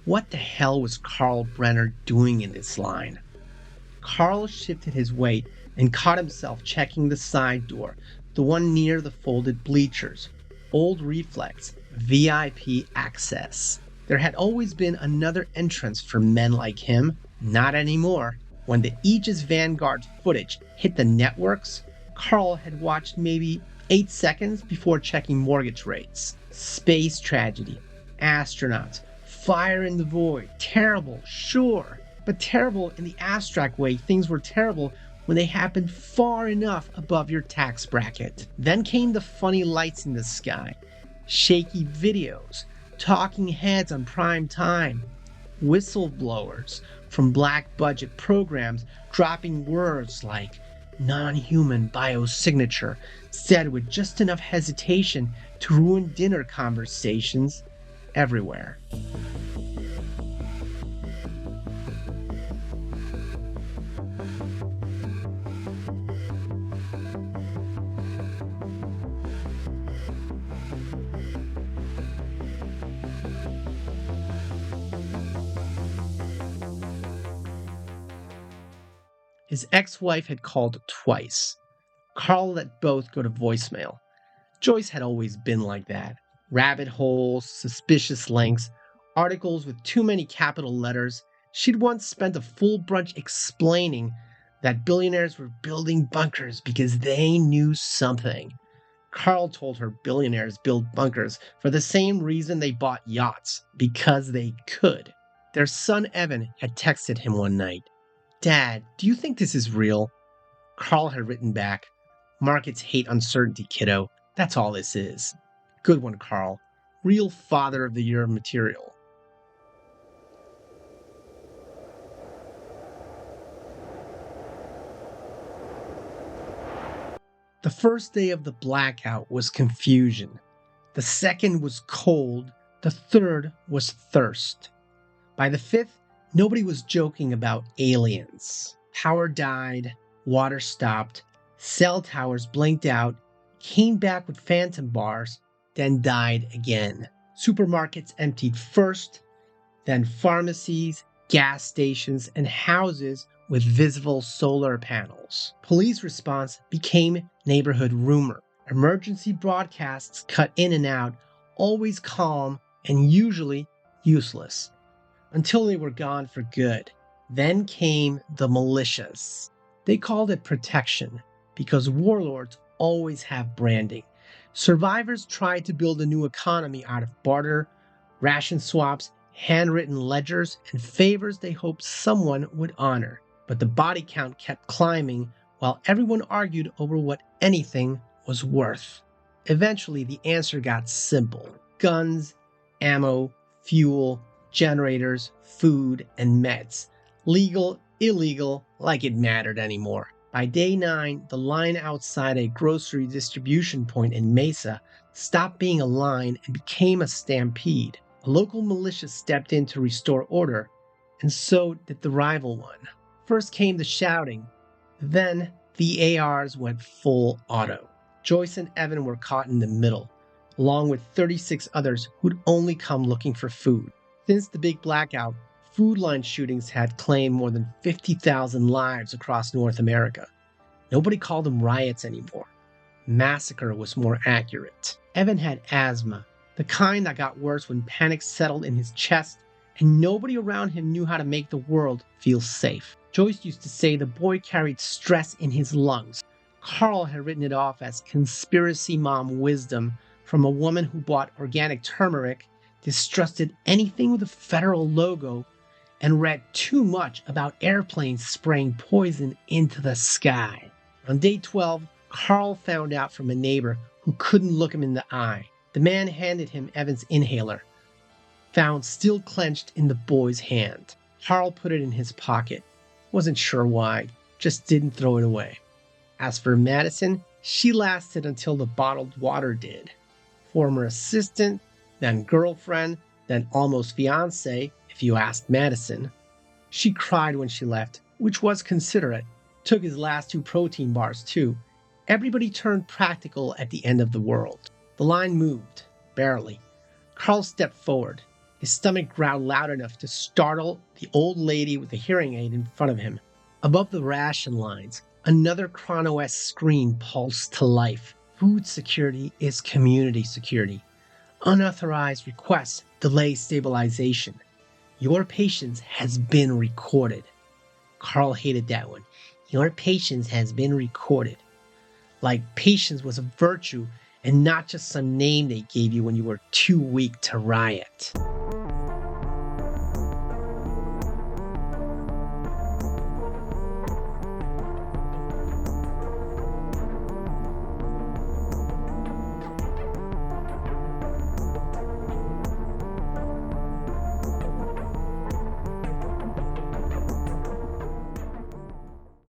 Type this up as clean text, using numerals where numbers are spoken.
What the hell was Carl Brenner doing in this line? Carl shifted his weight and caught himself checking the side door, the one near the folded bleachers. Old reflex, VIP access. There had always been another entrance for men like him. Not anymore. When the Aegis Vanguard footage hit the networks, Carl had watched maybe 8 seconds before checking mortgage rates. Space tragedy. Astronauts. Fire in the void. Terrible, sure. But terrible in the abstract way things were terrible when they happened far enough above your tax bracket. Then came the funny lights in the sky, shaky videos, talking heads on prime time, whistleblowers from black budget programs dropping words like non-human biosignature said with just enough hesitation to ruin dinner conversations everywhere. His ex-wife had called twice. Carl let both go to voicemail. Joyce had always been like that. Rabbit holes, suspicious links, articles with too many capital letters. She'd once spent a full brunch explaining that billionaires were building bunkers because they knew something. Carl told her billionaires build bunkers for the same reason they bought yachts, because they could. Their son Evan had texted him one night. "Dad, do you think this is real?" Carl had written back, "Markets hate uncertainty, kiddo. That's all this is." Good one, Carl. Real Father of the Year material. The first day of the blackout was confusion. The second was cold. The third was thirst. By the fifth, nobody was joking about aliens. Power died, water stopped, cell towers blinked out, came back with phantom bars, then died again. Supermarkets emptied first, then pharmacies, gas stations, and houses with visible solar panels. Police response became neighborhood rumor. Emergency broadcasts cut in and out, always calm and usually useless, until they were gone for good. Then came the militias. They called it protection because warlords always have branding. Survivors tried to build a new economy out of barter, ration swaps, handwritten ledgers, and favors they hoped someone would honor. But the body count kept climbing while everyone argued over what anything was worth. Eventually, the answer got simple. Guns, ammo, fuel, generators, food, and meds. Legal, illegal, like it mattered anymore. By day 9, the line outside a grocery distribution point in Mesa stopped being a line and became a stampede. A local militia stepped in to restore order, and so did the rival one. First came the shouting, then the ARs went full auto. Joyce and Evan were caught in the middle, along with 36 others who'd only come looking for food. Since the big blackout, food line shootings had claimed more than 50,000 lives across North America. Nobody called them riots anymore. Massacre was more accurate. Evan had asthma, the kind that got worse when panic settled in his chest, and nobody around him knew how to make the world feel safe. Joyce used to say the boy carried stress in his lungs. Carl had written it off as conspiracy mom wisdom from a woman who bought organic turmeric, distrusted anything with a federal logo, and read too much about airplanes spraying poison into the sky. On day 12, Carl found out from a neighbor who couldn't look him in the eye. The man handed him Evan's inhaler, found still clenched in the boy's hand. Carl put it in his pocket. Wasn't sure why, just didn't throw it away. As for Madison, she lasted until the bottled water did. Former assistant, then girlfriend, then almost fiancé, if you asked Madison. She cried when she left, which was considerate. Took his last 2 protein bars too. Everybody turned practical at the end of the world. The line moved, barely. Carl stepped forward. His stomach growled loud enough to startle the old lady with the hearing aid in front of him. Above the ration lines, another Chrono-esque screen pulsed to life. Food security is community security. Unauthorized requests delay stabilization. Your patience has been recorded. Carl hated that one. Your patience has been recorded. Like patience was a virtue and not just some name they gave you when you were too weak to riot.